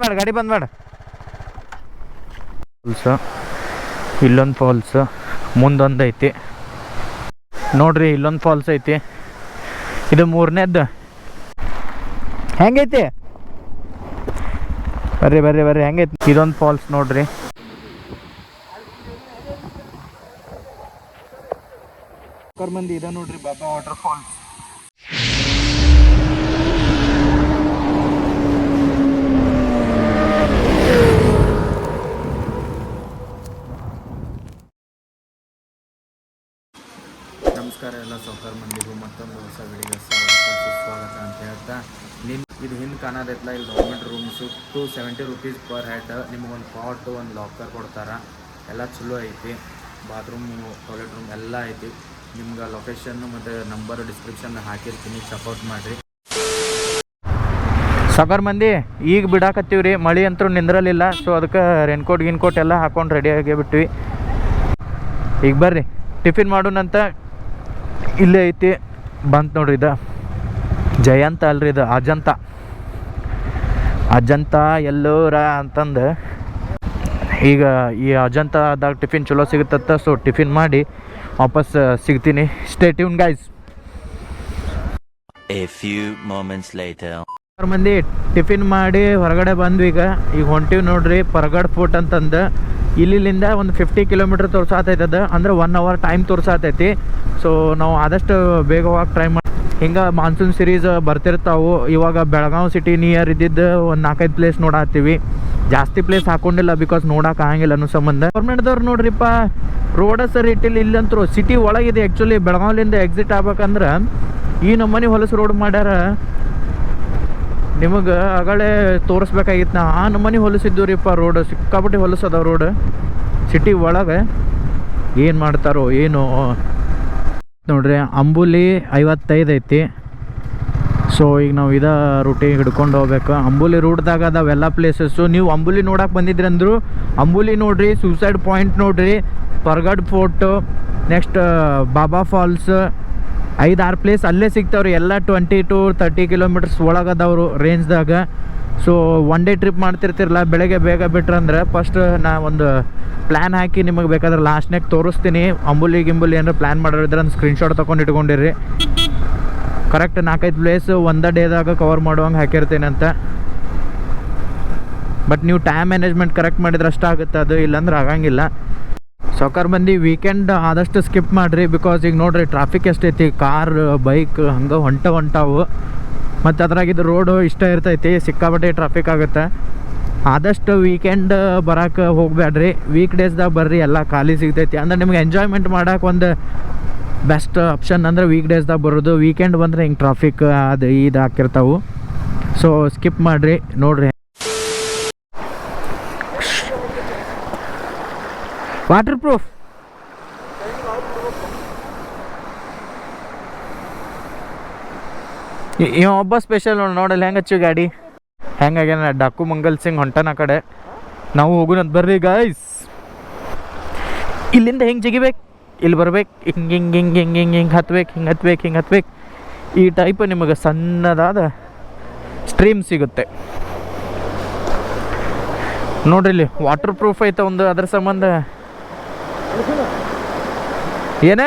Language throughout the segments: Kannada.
ಮಾಡು ಗಾಡಿ ಬಂದ್ ಮಾಡು. ಫಾಲ್ಸ್ ಇಲ್ಲೊಂದು ಫಾಲ್ಸ್ ಮುಂದೊಂದು ಐತಿ ನೋಡ್ರಿ. ಇಲ್ಲೊಂದು ಫಾಲ್ಸ್ ಐತಿ, ಇದು ಮೂರನೇದ್ದು. ಹೆಂಗೈತಿ ಬರ್ರಿ ಬರ್ರಿ ಬರ್ರಿ, ಹೆಂಗೈತಿ ಇದೊಂದು ಫಾಲ್ಸ್ ನೋಡ್ರಿ. ಮಂದಿ ಇದೆ ನೋಡ್ರಿ ಬಾಬಾ ವಾಟರ್ ಫಾಲ್ಸ್. ನಮಸ್ಕಾರ ಎಲ್ಲ ಸೌಕರ್ ಮಂದಿಗೂ ಮತ್ತೊಂದು ಹೊಸ ವಿಡಿಯೋಗೆ ಸ್ವಾಗತ ಅಂತ ಹೇಳ್ತಾ, ಇದು ಹಿಂದೆ ಕಾಣೋದೈತಲ್ಲ, ಇಲ್ಲಿ government rooms 270 rupees per head. ನಿಮಗೊಂದು ಪಾಟ್, ಒಂದು ಲಾಕರ್ ಕೊಡ್ತಾರೆ, ಎಲ್ಲ ಚಲೋ ಐತಿ. ಬಾತ್ರೂಮ್, ಟಾಯ್ಲೆಟ್ ರೂಮ್ ಎಲ್ಲ ಐತಿ. ನಿಮ್ಗೆ ಲೊಕೇಶನ್ನು ಮತ್ತು ನಂಬರ್ ಡಿಸ್ಕ್ರಿಪ್ಷನ್ ಹಾಕಿರ್ತೀನಿ, ಚೆಕ್ಔಟ್ ಮಾಡಿರಿ. ಸೌಕರ್ ಮಂದಿ ಈಗ ಬಿಡಾಕತ್ತೀವಿ ರೀ, ಮಳೆ ಅಂತೂ ನಿಂದ್ರಲಿಲ್ಲ. ಸೊ ಅದಕ್ಕೆ ರೇನ್ಕೋಟ್ ಗಿನ್ಕೋಟ್ ಎಲ್ಲ ಹಾಕೊಂಡು ರೆಡಿಯಾಗಿ ಬಿಟ್ವಿ. ಈಗ ಬರ್ರಿ ಟಿಫಿನ್ ಮಾಡೋಣಂತ. ಇಲ್ಲೇ ಐತಿ ಬಂತು ನೋಡ್ರಿ, ಇದು ಜಯಂತ ಅಲ್ರಿ, ಇದು ಅಜಂತ ಎಲ್ಲೋರ ಅಂತಂದು. ಈಗ ಈ ಅಜಂತದಾಗ ಟಿಫಿನ್ ಚಲೋ ಸಿಗುತ್ತ. ಸೊ ಟಿಫಿನ್ ಮಾಡಿ ವಾಪಸ್ ಸಿಗ್ತೀನಿ. Stay tune guys. A few moments later. ಮಂದಿ ಟಿಫಿನ್ ಮಾಡಿ ಹೊರಗಡೆ ಬಂದ್ವಿ. ಈಗ ಹೊಂಟಿವಿ ನೋಡ್ರಿ ಪರಗಡ್ ಫೋರ್ಟ್ ಅಂತಂದು. ಇಲ್ಲಿಂದ ಒಂದು 50 kilometers ತೋರ್ಸಾತೈತೆ. ಅದು ಅಂದ್ರೆ 1 hour ಟೈಮ್ ತೋರ್ಸಾತೈತಿ. ಸೊ ನಾವು ಆದಷ್ಟು ಬೇಗ ಹೋಗಕ್ಕೆ ಟ್ರೈ ಮಾಡಿ. ಹಿಂಗೆ ಮಾನ್ಸೂನ್ ಸೀರೀಸ್ ಬರ್ತಿರ್ತಾವು. ಇವಾಗ ಬೆಳಗಾವಿ ಸಿಟಿ ನಿಯರ್ ಇದ್ದಿದ್ದು ಒಂದು 4-5 ಪ್ಲೇಸ್ ನೋಡಾತ್ತೀವಿ. ಜಾಸ್ತಿ ಪ್ಲೇಸ್ ಹಾಕೊಂಡಿಲ್ಲ, ಬಿಕಾಸ್ ನೋಡಕ್ಕೆ ಆಗಂಗಿಲ್ಲ ಅನ್ನೋ ಸಂಬಂಧ. ಗೌರ್ಮೆಂಟ್ದವ್ರು ನೋಡ್ರಿಪ್ಪ ರೋಡ ಸರಿ ಇಟ್ಟಿಲ್ಲ. ಇಲ್ಲಂತರೂ ಸಿಟಿ ಒಳಗಿದೆ. ಆ್ಯಕ್ಚುಲಿ ಬೆಳಗಾವಿಲಿಂದ ಎಕ್ಸಿಟ್ ಆಗ್ಬೇಕಂದ್ರೆ ಈ ನಮ್ಮನೆ ಹೊಲಸು ರೋಡ್ ಮಾಡ್ಯಾರ. ನಿಮಗೆ ಆಗಲೇ ತೋರಿಸ್ಬೇಕಾಗಿತ್ತು ನಾ. ಆ ನಮ್ಮನೆ ಹೊಲಸಿದ್ದು ರೀಪ್ಪ ರೋಡ್. ಸಿಕ್ಕಾಪಟ್ಟೆ ಹೊಲಸದ ರೋಡ್ ಸಿಟಿ ಒಳಗೆ. ಏನು ಮಾಡ್ತಾರೋ ಏನು ನೋಡ್ರಿ. ಅಂಬುಲಿ 55 ಐತಿ. ಸೊ ಈಗ ನಾವು ಇದೇ ರೂಟಿಗೆ ಹಿಡ್ಕೊಂಡು ಹೋಗ್ಬೇಕು. ಅಂಬುಲಿ ರೂಟ್ದಾಗ ಅದಾವೆಲ್ಲ ಪ್ಲೇಸಸ್ಸು. ನೀವು ಅಂಬುಲಿ ನೋಡಕ್ಕೆ ಬಂದಿದ್ರಿ ಅಂದರು ಅಂಬುಲಿ ನೋಡ್ರಿ, ಸೂಸೈಡ್ ಪಾಯಿಂಟ್ ನೋಡ್ರಿ, Pargad fort, next Baba falls, 5-6 place ಅಲ್ಲೇ ಸಿಗ್ತಾವ್ರಿ. ಎಲ್ಲ 20 to 30 kilometers ಒಳಗದವರು ರೇಂಜ್ದಾಗ. ಸೊ ಒನ್ ಡೇ ಟ್ರಿಪ್ ಮಾಡ್ತಿರ್ತಿರಲ್ಲ, ಬೆಳಗ್ಗೆ ಬೇಗ ಬಿಟ್ರಂದ್ರೆ ಫಸ್ಟ್ ನಾ ಒಂದು ಪ್ಲ್ಯಾನ್ ಹಾಕಿ ನಿಮಗೆ ಬೇಕಾದ್ರೆ ಲಾಸ್ಟ್ನಾಗ ತೋರಿಸ್ತೀನಿ. ಅಂಬುಲಿ ಗಿಂಬುಲಿ ಏನಾರು ಪ್ಲ್ಯಾನ್ ಮಾಡೋರಿದ್ರೆ ಒಂದು ಸ್ಕ್ರೀನ್ಶಾಟ್ ತೊಗೊಂಡು ಇಟ್ಕೊಂಡಿರಿ. ಕರೆಕ್ಟ್ 4-5 ಪ್ಲೇಸ್ ಒಂದೇ ಡೇದಾಗ ಕವರ್ ಮಾಡುವಂಗೆ ಹಾಕಿರ್ತೀನಿ ಅಂತ. ಬಟ್ ನೀವು ಟೈಮ್ ಮ್ಯಾನೇಜ್ಮೆಂಟ್ ಕರೆಕ್ಟ್ ಮಾಡಿದ್ರೆ ಅಷ್ಟ ಆಗುತ್ತೆ, ಅದು ಇಲ್ಲಾಂದ್ರೆ ಆಗಂಗಿಲ್ಲ. ಸೌಕರ್ ಮಂದಿ ವೀಕೆಂಡ್ ಆದಷ್ಟು ಸ್ಕಿಪ್ ಮಾಡಿರಿ. ಬಿಕಾಸ್ ಈಗ ನೋಡ್ರಿ ಟ್ರಾಫಿಕ್ ಎಷ್ಟೈತಿ, ಕಾರ್ ಬೈಕ್ ಹಂಗೆ ಹೊಂಟಾವು. ಮತ್ತು ಅದ್ರಾಗಿದ್ದು ರೋಡು ಇಷ್ಟ ಇರ್ತೈತಿ, ಸಿಕ್ಕಾಪಟ್ಟೆ ಟ್ರಾಫಿಕ್ ಆಗುತ್ತೆ. ಆದಷ್ಟು ವೀಕೆಂಡ್ ಬರೋಕೆ ಹೋಗಬೇಡ್ರಿ, ವೀಕ್ ಡೇಸ್ದಾಗ ಬರ್ರಿ, ಎಲ್ಲ ಖಾಲಿ ಸಿಗ್ತೈತಿ. ಅಂದ್ರೆ ನಿಮ್ಗೆ ಎಂಜಾಯ್ಮೆಂಟ್ ಮಾಡೋಕೆ ಒಂದು ಬೆಸ್ಟ್ ಆಪ್ಷನ್ ಅಂದರೆ ವೀಕ್ ಡೇಸ್ದಾಗ ಬರೋದು. ವೀಕೆಂಡ್ ಬಂದರೆ ಹಿಂಗೆ ಟ್ರಾಫಿಕ್ ಅದು ಇದು ಹಾಕಿರ್ತಾವೆ. ಸೊ ಸ್ಕಿಪ್ ಮಾಡಿರಿ. ನೋಡ್ರಿ ವಾಟರ್ ಪ್ರೂಫ್ ಇವ ಒಬ್ಬ ಸ್ಪೆಷಲ್ ನೋಡಲ್ಲ ಹೆಂಗೆ ಹಚ್ಚಿ ಗಾಡಿ ಹೆಂಗಾಗ್ಯಾನ. ಡಾಕು ಮಂಗಲ್ ಸಿಂಗ್ ಹೊಂಟನ ಕಡೆ ನಾವು ಹೋಗೋಣಂತ ಬರ್ರಿ ಗಾಯ್ಸ್. ಇಲ್ಲಿಂದ ಹೆಂಗೆ ಜಿಗಿಬೇಕು, ಇಲ್ಲಿ ಬರ್ಬೇಕು, ಹಿಂಗೆ ಹತ್ಬೇಕು. ಈ ಟೈಪ್ ನಿಮಗೆ ಸಣ್ಣದಾದ ಸ್ಟ್ರೀಮ್ ಸಿಗುತ್ತೆ ನೋಡ್ರಿ. ಇಲ್ಲಿ ವಾಟರ್ ಪ್ರೂಫ್ ಐತೆ ಒಂದು, ಅದ್ರ ಸಂಬಂಧ ಏನೇ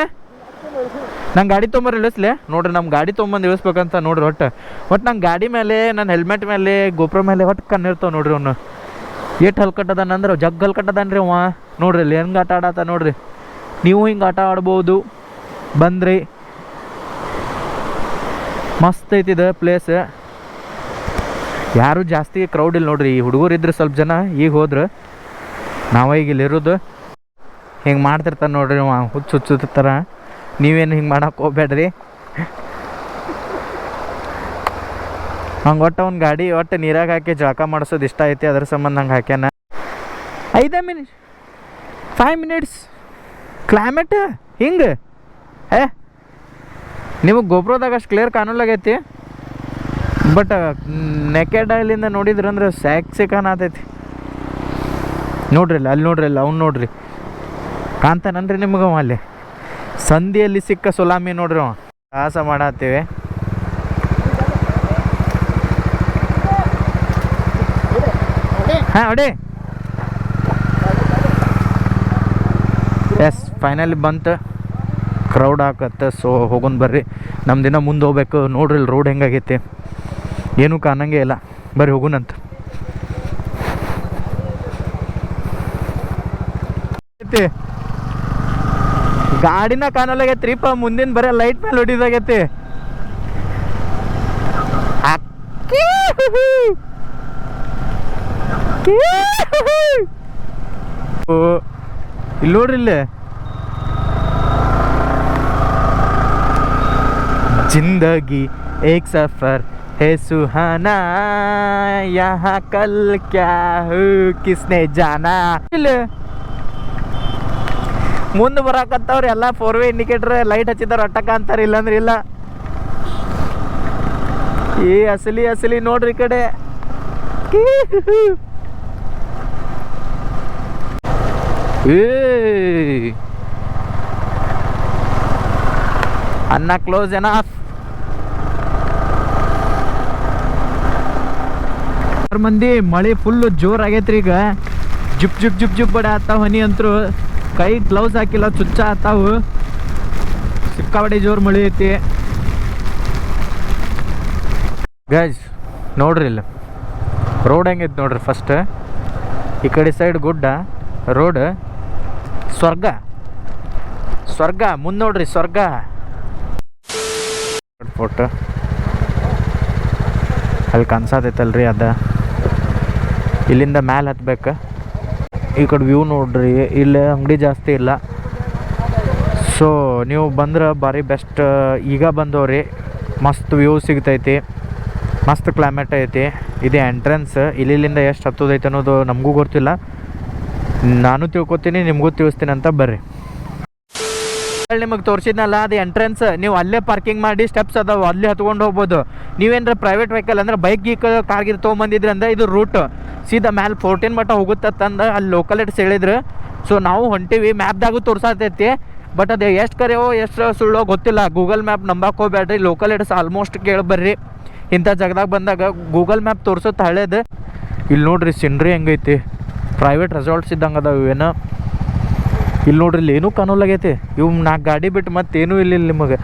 ನಂಗೆ ಗಾಡಿ ತೊಗೊಂಬರ್ರಿ ಇಳಿಸ್ಲೆ. ನೋಡ್ರಿ ನಮ್ಮ ಗಾಡಿ ತೊಗೊಂಬಂದು ಇಳಿಸ್ಬೇಕಂತ ನೋಡ್ರಿ. ಒಟ್ಟು ನಂಗೆ ಗಾಡಿ ಮೇಲೆ, ನನ್ನ ಹೆಲ್ಮೆಟ್ ಮೇಲೆ, ಗೋಪುರ ಮೇಲೆ ಒಟ್ಟು ಕಣ್ಣಿರ್ತಾವೆ ನೋಡ್ರಿ. ಅವನು ಎಷ್ಟು ಹಲ್ಕಟ್ಟದಾನಂದ್ರೆ ಜಗ್ ಹಲ್ಕಟ್ಟದಾನ್ರಿ ಅವ. ನೋಡ್ರಿ ಇಲ್ಲಿ ಹೆಂಗೆ ಆಟ ಆಡತ್ತ ನೋಡ್ರಿ. ನೀವು ಹಿಂಗೆ ಆಟ ಆಡ್ಬೋದು ಬಂದ್ರಿ. ಮಸ್ತ್ ಐತಿದ ಪ್ಲೇಸ್. ಯಾರು ಜಾಸ್ತಿ ಕ್ರೌಡ್ ಇಲ್ಲ ನೋಡ್ರಿ. ಹುಡುಗರು ಇದ್ರೆ ಸ್ವಲ್ಪ ಜನ, ಈಗ ಹೋದ್ರೆ ನಾವೇ ಈಗ ಇಲ್ಲಿರೋದು. ಹಿಂಗೆ ಮಾಡ್ತಿರ್ತಾನೆ ನೋಡ್ರಿ ಅವ, ಹುಚ್ಚುತ್ತಿರ್ತಾರ. ನೀವೇನು ಹಿಂಗೆ ಮಾಡಕ್ಕೆ ಹೋಗ್ಬೇಡ್ರಿ. ಹಂಗೆ ಒಟ್ಟು ಅವ್ನ ಗಾಡಿ ಒಟ್ಟು ನೀರಾಗ ಹಾಕಿ ಜಳಕ ಮಾಡಿಸೋದು ಇಷ್ಟ ಐತಿ, ಅದ್ರ ಸಂಬಂಧ ಹಂಗೆ ಹಾಕ್ಯಾನ. 5 minutes ಕ್ಲೈಮೇಟ್ ಹಿಂಗೆ ನಿಮಗೆ ಗೋಪ್ರೋದಾಗ ಅಷ್ಟು ಕ್ಲಿಯರ್ ಕಾಣಲಾಗೈತಿ. ಬಟ್ ನೆಕೆಡ್ ಐಲಿಂದ ನೋಡಿದ್ರಂದ್ರೆ ಸಿಕ್ಕಾನತೈತಿ ನೋಡ್ರಿ. ಅಲ್ಲಿ ನೋಡ್ರಿ, ಅಲ್ಲಿ ಅವ್ನು ನೋಡ್ರಿ ಕಾಣ್ತಾನನ್ರಿ ನಿಮ್ಗೆ. ಅಲ್ಲಿ ಸಂಧಿಯಲ್ಲಿ ಸಿಕ್ಕ ಸುಲಾಮಿ ನೋಡ್ರಿ ಅವ. ಸಾಹಸ ಮಾಡತ್ತೀವಿ. ಹಾಂ ಹೊಡಿ. ಎಸ್ ಫೈನಲಿ ಬಂತು, ಕ್ರೌಡ್ ಹಾಕತ್ತೆ. ಸೊ ಹೋಗೋಣ ಬರ್ರಿ, ನಮ್ಮ ದಿನ ಮುಂದೆ ಹೋಗ್ಬೇಕು. ನೋಡ್ರಿ ಇಲ್ಲಿ ರೋಡ್ ಹೆಂಗಾಗೈತಿ, ಏನೂ ಕಾಣಂಗೆ ಇಲ್ಲ. ಬರ್ರಿ ಹೋಗೋಣಂತ. ಗಾಡಿನ ಕಾಣಲಾಗೈತ್ರಿಪ್ಪ, ಮುಂದಿನ ಬರೀ ಲೈಟ್ ಮೇಲೆ ಹೊಡಿದಾಗೈತಿ. ಇಲ್ಲಿ ನೋಡ್ರಿ, ಇಲ್ಲಿ जिंदगी एक सफर है सुहाना, यहाँ कल क्या हो किसने जाना. ಇಲ್ಲಿ ಮುಂದೆ ಬರಾಕತ್ತವ್ರಿ ಎಲ್ಲ 4-way ಇಂಡಿಕೇಟರ್ ಲೈಟ್ ಹಚ್ಚಿದಾರ, ಅಟ್ಟಕ ಅಂತಾರೆ, ಇಲ್ಲಾಂದ್ರೆ ಇಲ್ಲ. ಏ ಅಸಲಿ ನೋಡ್ರಿ ಈ ಕಡೆ. ಏ ಅನ್ನ ಕ್ಲೋಸ್ ಎನಫ್. ಮಂದಿ ಮಳೆ ಫುಲ್ಲು ಜೋರಾಗೈತ್ರಿ. ಈಗ ಜುಪ್ ಜುಪ್ ಜುಪ್ ಜುಪ್ ಬಡ ಆತಾವ ಹನಿ ಅಂತರು. ಕೈ ಗ್ಲೌಸ್ ಹಾಕಿಲ್ಲ, ಚುಚ್ಚ ಆತಾವು. ಸಿಕ್ಕಾಬಡಿ ಜೋರು ಮಳೆ ಐತಿ ಗೈಸ್. ನೋಡ್ರಿ ಇಲ್ಲಿ ರೋಡ್ ಹೆಂಗೈತಿ ನೋಡ್ರಿ. ಫಸ್ಟ್ ಈ ಕಡೆ ಸೈಡ್ ಗುಡ್ಡ, ರೋಡ್ ಸ್ವರ್ಗ ಮುಂದೆ ನೋಡ್ರಿ, ಸ್ವರ್ಗ. ಫೋಟೋ ಅಲ್ಲಿ ಕನ್ಸಾತೈತಲ್ರಿ, ಅದ ಇಲ್ಲಿಂದ ಮ್ಯಾಲೆ ಹತ್ಬೇಕು. ಈ ಕಡೆ ವ್ಯೂ ನೋಡ್ರಿ, ಇಲ್ಲಿ ಅಂಗಡಿ ಜಾಸ್ತಿ ಇಲ್ಲ. ಸೊ ನೀವು ಬಂದ್ರೆ ಭಾರಿ ಬೆಸ್ಟ್. ಈಗ ಬಂದವ್ರಿ, ಮಸ್ತ್ ವ್ಯೂ ಸಿಗ್ತೈತಿ, ಮಸ್ತ್ ಕ್ಲೈಮೇಟ್ ಐತಿ. ಇದು ಎಂಟ್ರೆನ್ಸ್. ಇಲ್ಲಿಂದ ಎಷ್ಟು ಹತ್ತೋದೈತೆ ಅನ್ನೋದು ನಮಗೂ ಗೊತ್ತಿಲ್ಲ, ನಾನು ತಿಳ್ಕೊತೀನಿ, ನಿಮಗೂ ತಿಳಿಸ್ತೀನಿ ಅಂತ. ಬರ್ರಿ, ನಿಮಗೆ ತೋರಿಸಿದ್ನಲ್ಲ ಅದು ಎಂಟ್ರೆನ್ಸ್. ನೀವು ಅಲ್ಲೇ ಪಾರ್ಕಿಂಗ್ ಮಾಡಿ ಸ್ಟೆಪ್ಸ್ ಅದಾವೆ, ಅಲ್ಲೇ ಹತ್ಕೊಂಡು ಹೋಗ್ಬೋದು. ನೀವೇನಾರ ಪ್ರೈವೇಟ್ ವೆಹಿಕಲ್ ಅಂದ್ರೆ ಬೈಕ್ ಗೀಕ್ ಕಾರ್ ಗಿರ್ ತೊಗೊಂಬಂದಿದ್ರಿ ಅಂದ್ರೆ ಇದು ರೂಟ್ ಸೀದಾ ಮ್ಯಾಲೆ 14 ಮಟ್ಟ ಹೋಗುತ್ತಂದು ಅಲ್ಲಿ ಲೋಕಲ್ ಇಟ್ಸ್ ಹೇಳಿದ್ರು. ಸೊ ನಾವು ಹೊಂಟೀವಿ, ಮ್ಯಾಪ್ದಾಗೂ ತೋರ್ಸತೈತಿ. ಬಟ್ ಅದು ಎಷ್ಟು ಕರೆಯೋ ಎಷ್ಟು ಸುಳ್ಳೋ ಗೊತ್ತಿಲ್ಲ. ಗೂಗಲ್ ಮ್ಯಾಪ್ ನಂಬಕ್ಕೆ ಹೋಗ್ಬೇಡ್ರಿ, ಲೋಕಲ್ ಇಟ್ಸ್ ಆಲ್ಮೋಸ್ಟ್ ಕೇಳಿಬರ್ರಿ. ಇಂಥ ಜಾಗದಾಗ ಬಂದಾಗ ಗೂಗಲ್ ಮ್ಯಾಪ್ ತೋರಿಸುತ್ತೆ ಹಳೇದು. ಇಲ್ಲಿ ನೋಡ್ರಿ ಸಿನ್ರಿ ಹೆಂಗೈತಿ, ಪ್ರೈವೇಟ್ ರೆಸಾರ್ಟ್ಸ್ ಇದ್ದಂಗೆ ಅದಾವ ಏನೋ. ಇಲ್ಲಿ ನೋಡ್ರಿ, ಇಲ್ಲಿ ಏನೂ ಕಾಣೋಲಾಗೈತಿ. ಇವು 4 ಗಾಡಿ ಬಿಟ್ಟು ಮತ್ತೇನೂ ಇಲ್ಲ ನಿಮಗೆ.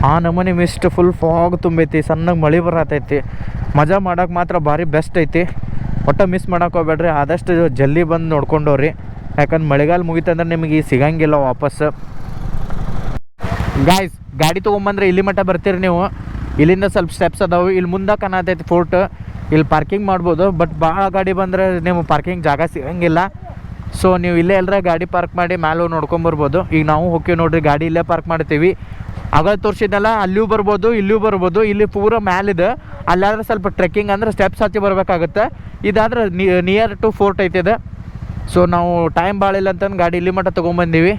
ಆ ನಮೂನಿ ಮಿಸ್ಟ್, ಫುಲ್ ಫಾಗ್ ತುಂಬೈತಿ, ಸಣ್ಣಗೆ ಮಳೆ ಬರತೈತಿ. ಮಜಾ ಮಾಡೋಕೆ ಮಾತ್ರ ಭಾರಿ ಬೆಸ್ಟ್ ಐತಿ. ಒಟ್ಟು ಮಿಸ್ ಮಾಡೋಕೆ ಹೋಗ್ಬೇಡ್ರಿ, ಆದಷ್ಟು ಜಲ್ದಿ ಬಂದು ನೋಡ್ಕೊಂಡವ್ರಿ. ಯಾಕಂದ್ರೆ ಮಳೆಗಾಲ ಮುಗಿತಂದ್ರೆ ನಿಮಗೆ ಸಿಗಂಗಿಲ್ಲ ವಾಪಸ್. ಗಾಯ್ಸ್ ಗಾಡಿ ತೊಗೊಂಬಂದ್ರೆ ಇಲ್ಲಿ ಮಟ್ಟ ಬರ್ತೀರಿ ನೀವು. ಇಲ್ಲಿಂದ ಸ್ವಲ್ಪ ಸ್ಟೆಪ್ಸ್ ಅದಾವೆ, ಇಲ್ಲಿ ಮುಂದೆ ಕಾಣತೈತಿ ಫೋರ್ಟ್. ಇಲ್ಲಿ ಪಾರ್ಕಿಂಗ್ ಮಾಡ್ಬೋದು. ಬಟ್ ಭಾಳ ಗಾಡಿ ಬಂದರೆ ನೀವು ಪಾರ್ಕಿಂಗ್ ಜಾಗ ಸಿಗಂಗಿಲ್ಲ. ಸೊ ನೀವು ಇಲ್ಲೇ ಎಲ್ಲರ ಗಾಡಿ ಪಾರ್ಕ್ ಮಾಡಿ ಮ್ಯಾಲೆ ಹೋಗಿ ನೋಡ್ಕೊಂಬರ್ಬೋದು. ಈಗ ನಾವು ಹೋಗ್ತೀವಿ ನೋಡ್ರಿ, ಗಾಡಿ ಇಲ್ಲೇ ಪಾರ್ಕ್ ಮಾಡ್ತೀವಿ. ಆಗ ತೋರಿಸಿದ್ನಲ್ಲ, ಅಲ್ಲಿಯೂ ಬರ್ಬೋದು, ಇಲ್ಲಿಯೂ ಬರ್ಬೋದು. ಇಲ್ಲಿ ಪೂರ ಮ್ಯಾಲಿದೆ, ಅಲ್ಲಾದ್ರೆ ಸ್ವಲ್ಪ ಟ್ರೆಕ್ಕಿಂಗ್ ಅಂದ್ರೆ ಸ್ಟೆಪ್ಸ್ ಹತ್ತಿ ಬರಬೇಕಾಗುತ್ತೆ. ಇದಾದ್ರೆ ನಿಯರ್ ಟು ಫೋರ್ಟ್ ಐತಿದೆ. ಸೊ ನಾವು ಟೈಮ್ ಭಾಳ ಇಲ್ಲ ಅಂತಂದು ಗಾಡಿ ಇಲ್ಲಿ ಮಟ್ಟ ತೊಗೊಂಬಂದೀವಿ.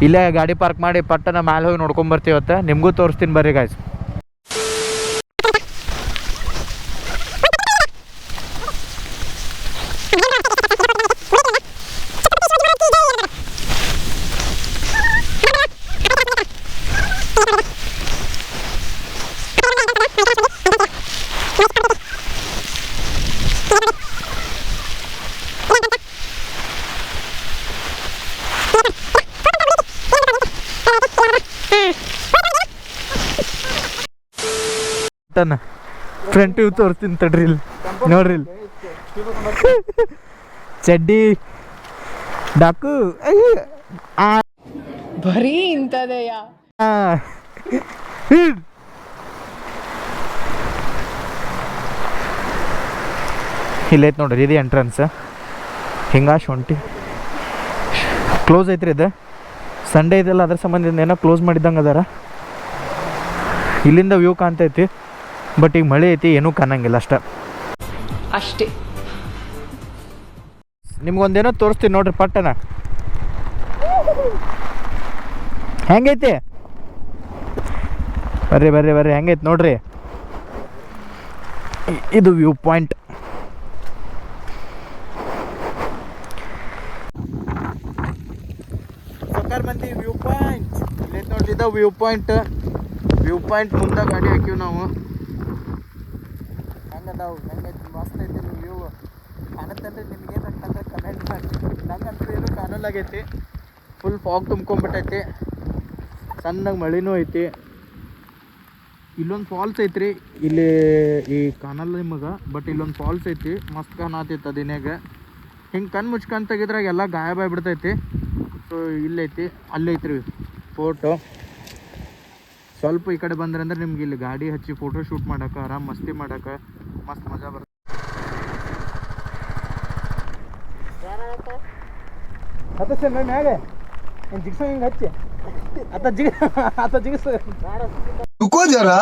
ಇಲ್ಲೇ ಗಾಡಿ ಪಾರ್ಕ್ ಮಾಡಿ ಪಟ್ಟನ ಮ್ಯಾಲೆ ಹೋಗಿ ನೋಡ್ಕೊಂಬರ್ತೀವತ್ತ. ನಿಮಗೂ ತೋರಿಸ್ತೀನಿ ಬರ್ರಿ ಗಾಯ್ಸ್. ಫ್ರಂಟ್ ವ್ಯೂ ತೋರಿಸ್ತೀನಿ ತಡ್ರಿ. ಇಲ್ಲಿ ನೋಡ್ರಿ, ಇಲ್ಲಿ ಚಡ್ಡಿ ಡಾಕು ಬರೀ ಇಂಥದೆಯ. ಇಲ್ಲೈತೆ ನೋಡ್ರಿ, ಇದು ಎಂಟ್ರೆನ್ಸ್. ಹಿಂಗ ಶೊಂಠಿ ಕ್ಲೋಸ್ ಐತ್ರಿ. ಇದು ಸಂಡೇ ಇದೆಲ್ಲ, ಅದ್ರ ಸಂಬಂಧ ಏನೋ ಕ್ಲೋಸ್ ಮಾಡಿದ್ದಂಗೆ ಅದಾರ. ಇಲ್ಲಿಂದ ವ್ಯೂ ಕಾಣ್ತೈತಿ. ಬಟ್ ಈಗ ಮಳೆ ಐತಿ, ಏನೂ ಕಾಣಂಗಿಲ್ಲ ಅಷ್ಟೇ. ನಿಮ್ಗೊಂದೇನೋ ತೋರಿಸ್ತೀನಿ ನೋಡ್ರಿ ಪಟ್ಟನ. ಹೆಂಗೈತಿ ಬರ್ರಿ ಬರ್ರಿ ಬರ್ರಿ, ಹೆಂಗೈತಿ ನೋಡ್ರಿ. ಇದು ವ್ಯೂ ಪಾಯಿಂಟ್. ಮಂದಿ ವ್ಯೂ ಪಾಯಿಂಟ್ ಇಲ್ಲೈತೆ ನೋಡ್ತಿದ್ದ. ವ್ಯೂ ಪಾಯಿಂಟ್ ಮುಂದೆ ಗಾಡಿ ಹಾಕಿವಿ ನಾವು. ಹೆಂಗದಾವು, ಹೆಂಗೈತಿ, ಮಸ್ತ್ ಐತಿ ವ್ಯೂ. ಕಾಣತ್ತಲ್ರಿ ನಿಮಗೆ? ಆಗೈತಿ, ಫುಲ್ ಫಾಗ್ ತುಂಬ್ಕೊಂಡ್ಬಿಟ್ಟೈತಿ, ಸಣ್ಣಗೆ ಮಳಿನೂ ಐತಿ. ಇಲ್ಲೊಂದು ಫಾಲ್ಸ್ ಐತ್ರಿ, ಇಲ್ಲಿ ಈ ಕಾಣಲ್ಲ ನಿಮಗೆ, ಬಟ್ ಇಲ್ಲೊಂದು ಫಾಲ್ಸ್ ಐತಿ, ಮಸ್ತ್ ಕಾಣತೈತಿ ಅದಿನಾಗ. ಹಿಂಗೆ ಕಣ್ಣು ಮುಚ್ಕೊಂಡ್ ತೆಗಿದ್ರಾಗ ಎಲ್ಲ ಗಾಯಬ ಆಗಿಬಿಡ್ತೈತಿ. So ಇಲ್ಲೈತಿ, ಅಲ್ಲೈತ್ರಿ photo. ಸ್ವಲ್ಪ ಈ ಕಡೆ ಬಂದ್ರೆ ಅಂದ್ರೆ ನಿಮ್ಗೆ ಇಲ್ಲಿ ಗಾಡಿ ಹಚ್ಚಿ ಫೋಟೋ ಶೂಟ್ ಮಾಡೋಕೆ, ಆರಾಮ್ ಮಸ್ತಿ ಮಾಡೋಕೆ ಮಸ್ತ್ ಮಜಾ ಬರ್ತದೆ. आता ಮ್ಯಾಗ ಜಿಗ್ಸ ಹಿಂಗೆ ಹಚ್ಚಿ आता जिग्स रुको जरा,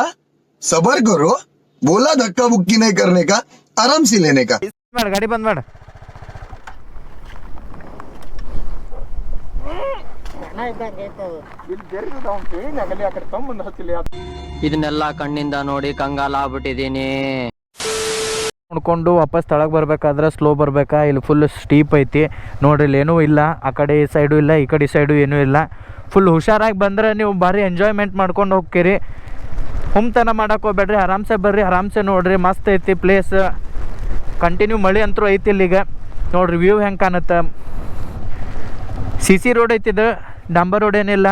सबर करो, बोला धक्का बुक्की नहीं करने का, आराम से लेने का. ಮಾಡ ಗಾಡಿ ಬಂದ್ ಮಾಡ. ಇದನ್ನೆಲ್ಲ ಕಣ್ಣಿಂದ ನೋಡಿ ಕಂಗಾಲ ಆಗ್ಬಿಟ್ಟಿದೀನಿ. ನೋಡ್ಕೊಂಡು ವಾಪಸ್ ತಳಗೆ ಬರ್ಬೇಕಾದ್ರೆ ಸ್ಲೋ ಬರ್ಬೇಕಾ, ಇಲ್ಲಿ ಫುಲ್ ಸ್ಟೀಪ್ ಐತಿ ನೋಡ್ರಿ. ಇಲ್ಲಿ ಏನೂ ಇಲ್ಲ, ಆ ಕಡೆ ಈ ಸೈಡು ಇಲ್ಲ, ಈ ಕಡೆ ಸೈಡು ಏನೂ ಇಲ್ಲ. ಫುಲ್ ಹುಷಾರಾಗಿ ಬಂದರೆ ನೀವು ಭಾರಿ ಎಂಜಾಯ್ಮೆಂಟ್ ಮಾಡ್ಕೊಂಡು ಹೋಗ್ತೀರಿ. ಹುಮ್ತನ ಮಾಡಕ್ಕೆ ಹೋಗ್ಬೇಡ್ರಿ, ಆರಾಮ್ಸೆ ಬರ್ರಿ, ಆರಾಮ್ಸೆ ನೋಡ್ರಿ. ಮಸ್ತ್ ಐತಿ ಪ್ಲೇಸ್. ಕಂಟಿನ್ಯೂ ಮಳೆ ಅಂತೂ ಐತಿ ಇಲ್ಲಿಗ. ನೋಡ್ರಿ ವ್ಯೂ ಹೆಂಗೆ ಕಾಣುತ್ತೆ. ಸಿ ರೋಡ್ ಐತಿದು, ಡಾಂಬರ್ ರೋಡ್ ಏನಿಲ್ಲ,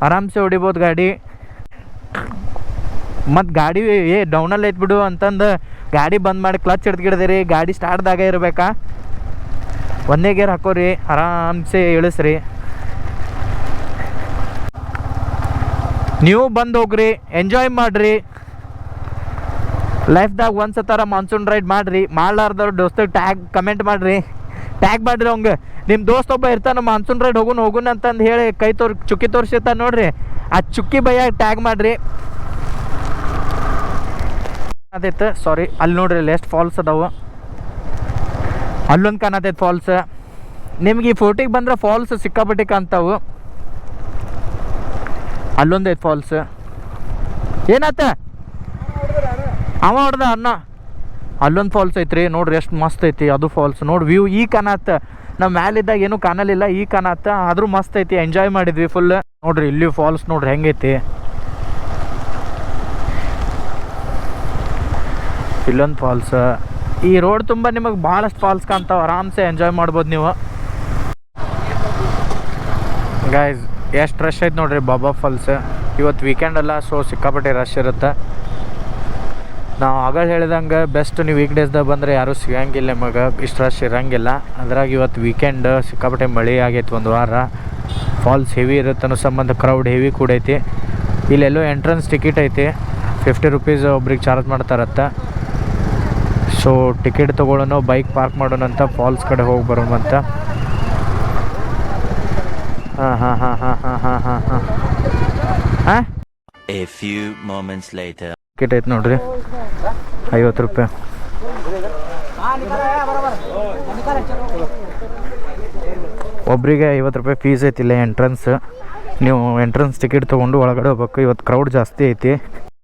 ಆರಾಮ್ಸೆ ಹೊಡಿಬೋದು ಗಾಡಿ. ಮತ್ತು ಗಾಡಿ ಡೌನಲ್ಲಿ ಐತಿ ಬಿಡು ಅಂತಂದು ಗಾಡಿ ಬಂದ್ ಮಾಡಿ ಕ್ಲಚ್ ಹಿಡ್ದಿಡ್ದಿರಿ, ಗಾಡಿ ಸ್ಟಾರ್ಟ್ದಾಗ ಇರಬೇಕಾ. ಒಂದೇ ಗೇರ್ ಹಾಕೋರಿ, ಆರಾಮ್ಸೆ ಇಳಿಸ್ರಿ. ನೀವು ಬಂದು ಹೋಗ್ರಿ, ಎಂಜಾಯ್ ಮಾಡಿರಿ. ಲೈಫ್ದಾಗ ಒಂದ್ಸತರ ಮಾನ್ಸೂನ್ ರೈಡ್ ಮಾಡಿರಿ. ಮಾಡ್ಲಾರ್ದವ್ರು ದೋಸ್ತಿಗೆ ಕಮೆಂಟ್ ಮಾಡಿರಿ, ಟ್ಯಾಗ್ ಮಾಡಿರಿ. ಅವಂಗೆ ನಿಮ್ಮ ದೋಸ್ತ ಒಬ್ಬ ಇರ್ತಾನೆ, ಮಾನ್ಸೂನ್ ರೈಡ್ ಹೋಗುನ್ ಅಂತಂದು ಹೇಳಿ ಚುಕ್ಕಿ ತೋರಿಸಿರ್ತಾನೆ ನೋಡ್ರಿ, ಆ ಚುಕ್ಕಿ ಬೈಯಾಗ ಟ್ಯಾಗ್ ಮಾಡಿರಿ. ಅದೈತೆ ಸಾರಿ, ಅಲ್ಲಿ ನೋಡ್ರಿ ಅಲ್ಲಿ ಎಷ್ಟು ಫಾಲ್ಸ್ ಅದಾವು. ಅಲ್ಲೊಂದು ಕಾಣತೈತೆ ಫಾಲ್ಸ್. ನಿಮ್ಗೆ ಈ ಫೋಟಿಗೆ ಬಂದ್ರೆ ಫಾಲ್ಸ್ ಸಿಕ್ಕಾಪಟ್ಟಿ ಕಾಣ್ತಾವು. ಅಲ್ಲೊಂದು ಐತೆ ಫಾಲ್ಸ್. ಏನಾತ ಅವ ಹೊಡ್ದ ಅನ್ನ. ಅಲ್ಲೊಂದು ಫಾಲ್ಸ್ ಐತ್ರಿ ನೋಡ್ರಿ, ಎಷ್ಟು ಮಸ್ತ್ ಐತಿ ಅದು ಫಾಲ್ಸ್. ನೋಡಿ ವ್ಯೂ ಈ ಕಾಣತ್ತ, ನಾವು ಮ್ಯಾಲಿದ್ದಾಗ ಏನೂ ಕಾಣಲಿಲ್ಲ, ಈ ಕಾಣತ್ತ. ಆದರೂ ಮಸ್ತ್ ಐತಿ, ಎಂಜಾಯ್ ಮಾಡಿದ್ವಿ ಫುಲ್. ನೋಡ್ರಿ ಇಲ್ಲಿ ಫಾಲ್ಸ್ ನೋಡ್ರಿ ಹೆಂಗೈತಿ. ಇಲ್ಲೊಂದು ಫಾಲ್ಸ್. ಈ ರೋಡ್ ತುಂಬ ನಿಮಗೆ ಭಾಳಷ್ಟು ಫಾಲ್ಸ್ ಕಾಣ್ತಾವೆ, ಆರಾಮ್ಸೆ ಎಂಜಾಯ್ ಮಾಡ್ಬೋದು ನೀವು. ಗೈಸ್ ಎಷ್ಟು ರಶ್ ಐತೆ ನೋಡ್ರಿ ಬಾಬಾ ಫಾಲ್ಸ್. ಇವತ್ತು ವೀಕೆಂಡ್ ಅಲ್ಲ, ಸೊ ಸಿಕ್ಕಾಪಟ್ಟೆ ರಶ್ ಇರುತ್ತೆ. ನಾವು ಆಗ ಹೇಳಿದಂಗೆ ಬೆಸ್ಟ್ ನೀವು ವೀಕ್ ಡೇಸ್ದಾಗ ಬಂದರೆ ಯಾರೂ ಸಿಗಂಗಿಲ್ಲ ನಿಮಗೆ, ಇಷ್ಟು ರಶ್ ಇರೋಂಗಿಲ್ಲ. ಅದ್ರಾಗ ಇವತ್ತು ವೀಕೆಂಡ್ ಸಿಕ್ಕಾಪಟ್ಟೆ ಮಳೆ ಆಗೈತೆ ಒಂದು ವಾರ. ಫಾಲ್ಸ್ ಹೆವಿ ಇರುತ್ತೆ ಅನ್ನೋ ಸಂಬಂಧ ಕ್ರೌಡ್ ಹೆವಿ ಕೂಡ ಐತಿ. ಇಲ್ಲೆಲ್ಲೋ ಎಂಟ್ರೆನ್ಸ್ ಟಿಕೆಟ್ ಐತಿ, 50 ರೂಪೀಸ್ ಒಬ್ರಿಗೆ ಚಾರ್ಜ್ ಮಾಡ್ತಾರತ್ತ. ಸೊ ಟಿಕೆಟ್ ತೊಗೊಳ್ಳೋಣ, ಬೈಕ್ ಪಾರ್ಕ್ ಮಾಡೋಣಂತ, ಫಾಲ್ಸ್ ಕಡೆ ಹೋಗಿ ಬರೋಣಂತ. ಹಾಂ A few moments later. Ticket ಐತೆ ನೋಡ್ರಿ, 50 ರೂಪಾಯಿ. ಒಬ್ರಿಗೆ 50 ರೂಪಾಯಿ ಫೀಸ್ ಐತಿಲ್ಲ ಎಂಟ್ರೆನ್ಸ್. ನೀವು ಎಂಟ್ರೆನ್ಸ್ ಟಿಕೆಟ್ ತೊಗೊಂಡು ಒಳಗಡೆ ಹೋಗ್ಬೇಕು. ಇವತ್ತು ಕ್ರೌಡ್ ಜಾಸ್ತಿ ಐತಿ.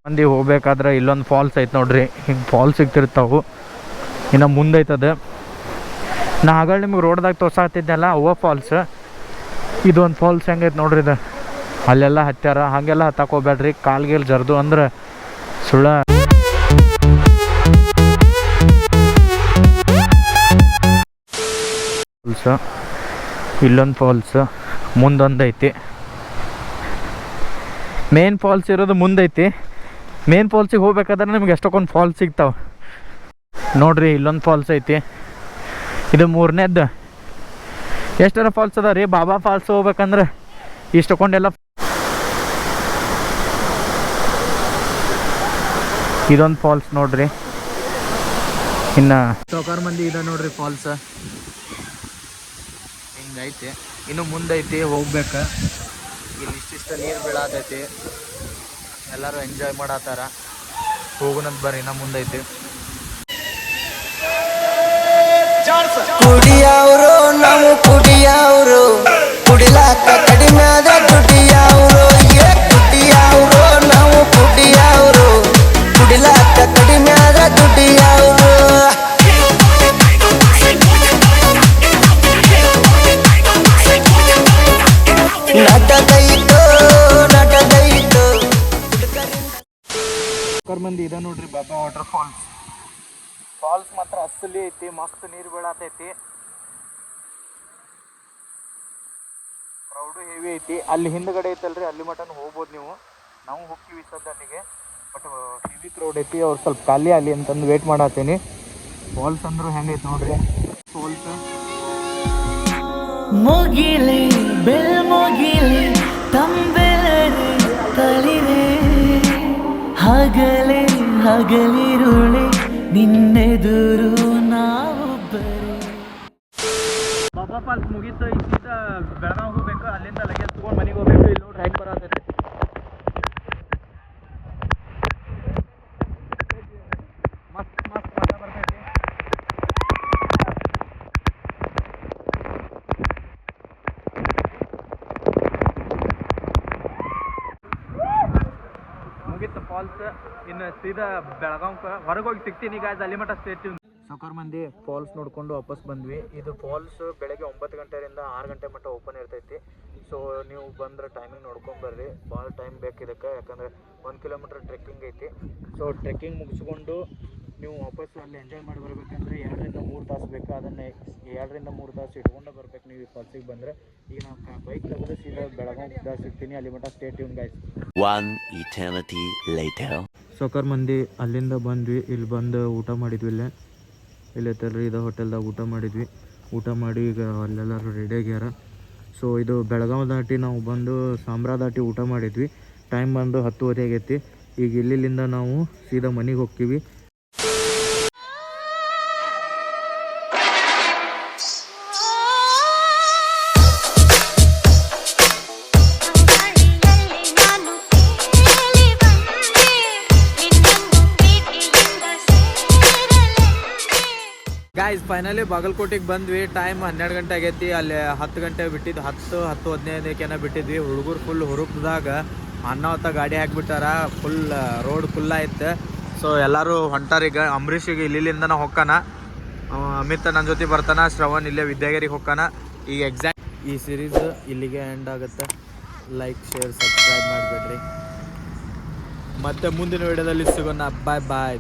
ಮಂದಿ ಹೋಗ್ಬೇಕಾದ್ರೆ ಇಲ್ಲೊಂದು ಫಾಲ್ಸ್ ಐತೆ ನೋಡ್ರಿ, ಹಿಂಗೆ ಫಾಲ್ಸ್ ಸಿಗ್ತಿರ್ತಾವೆ. ಇನ್ನು ಮುಂದೆ ಐತದ, ನಾ ಆಗ ನಿಮ್ಗೆ ರೋಡ್ದಾಗ ತೋರ್ಸಾತಿದ್ನಲ್ಲ ಅವ ಫಾಲ್ಸ್. ಇದೊಂದು ಫಾಲ್ಸ್ ಹೆಂಗೈತೆ ನೋಡ್ರಿ ಇದು. ಅಲ್ಲೆಲ್ಲ ಹತ್ಯಾರ, ಹಾಗೆಲ್ಲ ಹತ್ತಕ್ಕೆ ಹೋಗ್ಬೇಡ್ರಿ, ಕಾಲ್ಗೇಲ್ ಜರ್ದು ಅಂದ್ರೆ ಸುಳ್ಳ. ಫಾಲ್ಸ್, ಇಲ್ಲೊಂದು ಫಾಲ್ಸ್, ಮುಂದೊಂದು ಐತಿ. ಮೇನ್ ಫಾಲ್ಸ್ ಇರೋದು ಮುಂದೈತಿ. ಮೇನ್ ಫಾಲ್ಸಿಗೆ ಹೋಗ್ಬೇಕಾದ್ರೆ ನಿಮ್ಗೆ ಎಷ್ಟೊಂದು ಫಾಲ್ಸ್ ಸಿಗ್ತಾವೆ ನೋಡ್ರಿ. ಇಲ್ಲೊಂದು ಫಾಲ್ಸ್ ಐತಿ, ಇದು 3ನೇದ್ದು. ಎಷ್ಟರ ಫಾಲ್ಸ್ ಅದ ರೀ. ಬಾಬಾ ಫಾಲ್ಸ್ ಹೋಗ್ಬೇಕಂದ್ರೆ ಇಷ್ಟಕೊಂಡೆಲ್ಲ. ಇದೊಂದು ಫಾಲ್ಸ್ ನೋಡ್ರಿ. ಇನ್ನು ಸೌಕಾರ ಮಂದಿ ಇದೆ ನೋಡ್ರಿ ಫಾಲ್ಸ್ ಹಿಂಗೈತಿ. ಇನ್ನು ಮುಂದೈತಿ ಹೋಗ್ಬೇಕು. ಇಲ್ಲಿ ಇಷ್ಟಿಷ್ಟ ನೀರು ಬೀಳತೈತಿ, ಎಲ್ಲರೂ ಎಂಜಾಯ್ ಮಾಡತ್ತಾರ. ಹೋಗುನಂತ ಬರ್ರಿ, ಇನ್ನ ಮುಂದೈತಿ. ಕುಡಿಯವರು ನಾವು ಕುಡಿಯವರು, ಕುಡಿಲಾಕ ಕಡಿಮೆ ಆದ ದುಡಿಯವರು. ಕುಡಿಯವರು ನಾವು ಕುಡಿಯವರು, ಕುಡಿಲಾಕ ಕಡಿಮೆ ಆದ ದುಡಿಯವರು. ನಟದೈತು ನಟದೈತು ಮಂದಿ ಇದೆ ನೋಡ್ರಿ ಬಾಬಾ ವಾಟರ್ ಫಾಲ್ಸ್. ಫಾಲ್ಸ್ ಮಾತ್ರ ಅಸಲಿ ಐತಿ, ಮಸ್ತ್ ನೀರು ಬೀಳತೈತಿ. ಕ್ರೌಡು ಹೆವಿ ಐತಿ. ಅಲ್ಲಿ ಹಿಂದ್ಗಡೆ ಐತಲ್ರಿ, ಅಲ್ಲಿ ಮಟನ್ ಹೋಗ್ಬೋದು ನೀವು. ನಾವು ಹೋಗ್ತೀವಿ ಸದ್ಯ ಅಲ್ಲಿಗೆ. ಬಟ್ ಹೆವಿ ಕ್ರೌಡ್ ಐತಿ. ಅವ್ರು ಸ್ವಲ್ಪ ಖಾಲಿ ಅಲ್ಲಿ ಅಂತಂದು ವೇಟ್ ಮಾಡತ್ತೀನಿ. ಫಾಲ್ಸ್ ಅಂದ್ರು ಹೆಂಗೈತೆ ನೋಡ್ರಿ ಫಾಲ್ಸ್. ಮುಗಿಲೆ ಬೆಲ್ ಮುಗಿಲೆ ತಂಬೆಲರೆ ತಳಿರೆ ಹಗಲೆ ಹಗಲಿರುಳೆ ನಿನ್ನೆದುರು ನಾವು ಬರೆ. ಬಾಬಾ ಫಾಲ್ಸ್ ಮುಗೀತು. ಈಗ ಬೆಳಗಾವ್ ಹೋಗ್ಬೇಕು. ಅಲ್ಲಿಂದ ಲಗೇಜ್ ತೊಗೊಂಡು ಮನೆಗೆ ಹೋಗ್ಬೇಕು. ಇಲ್ಲಿ ನೋಡಿ ಹೆಂಗೆ ಬರತೈತಿ. ಮಸ್ತ್ ಮಸ್ತ್ ಮಜಾ ಬರ್ತೈತಿ. ಮುಗೀತು ಫಾಲ್ಸ್. ಇನ್ನು ಸೀದಾ ಬೆಳಗಾವ್ ಹೊರಗೆ ಹೋಗಿ ಸಿಗ್ತೀನಿ ಗಾಯ್ಸ್. ಅಲ್ಲಿ ಮಟ್ಟ ಸ್ಟೇ ಟ್ಯೂನ್. ಸಾಕರ್ ಮಂದಿ ಫಾಲ್ಸ್ ನೋಡ್ಕೊಂಡು ವಾಪಸ್ ಬಂದ್ವಿ. ಇದು ಫಾಲ್ಸ್ ಬೆಳಗ್ಗೆ 9 ಗಂಟೆಯಿಂದ 6 ಗಂಟೆ ಮಟ್ಟ ಓಪನ್ ಇರ್ತೈತಿ. ಸೊ ನೀವು ಬಂದ್ರೆ ಟೈಮಿಂಗ್ ನೋಡ್ಕೊಂಬರ್ರಿ. ಭಾಳ ಟೈಮ್ ಬೇಕು ಇದಕ್ಕೆ, ಯಾಕಂದರೆ 1 ಕಿಲೋಮೀಟ್ರ್ ಟ್ರೆಕ್ಕಿಂಗ್ ಐತಿ. ಸೊ ಟ್ರೆಕ್ಕಿಂಗ್ ಮುಗಿಸ್ಕೊಂಡು ನೀವು ವಾಪಸ್ ಅಲ್ಲಿ ಎಂಜಾಯ್ ಮಾಡಿ ಬರ್ಬೇಕಂದ್ರೆ 2 ರಿಂದ 3 ತಾಸು ಬೇಕು. ಅದನ್ನು 2 ರಿಂದ 3 ತಾಸು ಇಟ್ಕೊಂಡು ಬರ್ಬೇಕು ನೀವು ಈ ಫಾಲ್ಸಿಗೆ ಬಂದರೆ. ಈಗ ನಾವು ಬೈಕ್ ತೆಗೆದು ಸೀದಾ ಬೆಳಗಾವ್ ಸಿಗ್ತೀನಿ. ಅಲ್ಲಿ ಮಟ್ಟ stay tune guys. One eternity later. Soccer ಮಂದಿ ಅಲ್ಲಿಂದ ಬಂದ್ವಿ. ಇಲ್ಲಿ ಬಂದು ಊಟ ಮಾಡಿದ್ವಿ. ಇಲ್ಲೇ ತರ್ರಿ ಇದು ಹೋಟೆಲ್ದಾಗ ಊಟ ಮಾಡಿದ್ವಿ. ಊಟ ಮಾಡಿ ಈಗ ಅಲ್ಲೆಲ್ಲರೂ ರೆಡಿ ಆಗ್ಯಾರ. ಸೊ ಇದು ಬೆಳಗಾವ್ ದಾಟಿ ನಾವು ಬಂದು ಸಾಂಬ್ರಾ ದಾಟಿ ಊಟ ಮಾಡಿದ್ವಿ. ಟೈಮ್ ಬಂದು 10:30 ಆಗೈತಿ. ಈಗ ಇಲ್ಲಿಂದ ನಾವು ಸೀದಾ ಮನೆಗೆ ಹೋಗ್ತೀವಿ. ಗಾಯ್ಸ್ ಫೈನಲಿ ಬಾಗಲಕೋಟೆಗೆ ಬಂದ್ವಿ. ಟೈಮ್ 12 ಗಂಟೆ ಆಗೈತಿ. ಅಲ್ಲಿ 10 ಗಂಟೆ ಬಿಟ್ಟಿದ್ದು, 10-15 ಬಿಟ್ಟಿದ್ವಿ. ಹುಡುಗರು ಫುಲ್ ಹುರುಪ್ದಾಗ ಹೊತ್ತ ಗಾಡಿ ಹಾಕಿಬಿಟ್ಟಾರ. ಫುಲ್ ರೋಡ್ ಫುಲ್ ಆಯ್ತು. ಸೊ ಎಲ್ಲರೂ ಹೊಂಟಾರೀಗ. ಅಂಬರೀಷಿಗೆ ಇಲ್ಲಿಂದನ ಹೊಕ್ಕಾನ. ಅಮಿತ್ ನನ್ನ ಜೊತೆ ಬರ್ತಾನ. ಶ್ರವಣ್ ಇಲ್ಲೇ ವಿದ್ಯಾಗಿರಿಗೆ ಹೊಕ್ಕಾನ. ಈಗ ಎಕ್ಸಾಕ್ಟ್ ಈ ಸೀರೀಸ್ ಇಲ್ಲಿಗೆ ಎಂಡ್ ಆಗುತ್ತೆ. ಲೈಕ್, ಶೇರ್, ಸಬ್ಸ್ಕ್ರೈಬ್ ಮಾಡಿಬಿಡ್ರಿ. ಮತ್ತೆ ಮುಂದಿನ ವಿಡಿಯೋದಲ್ಲಿ ಸಿಗೋಣ. ಬಾಯ್ ಬಾಯ್.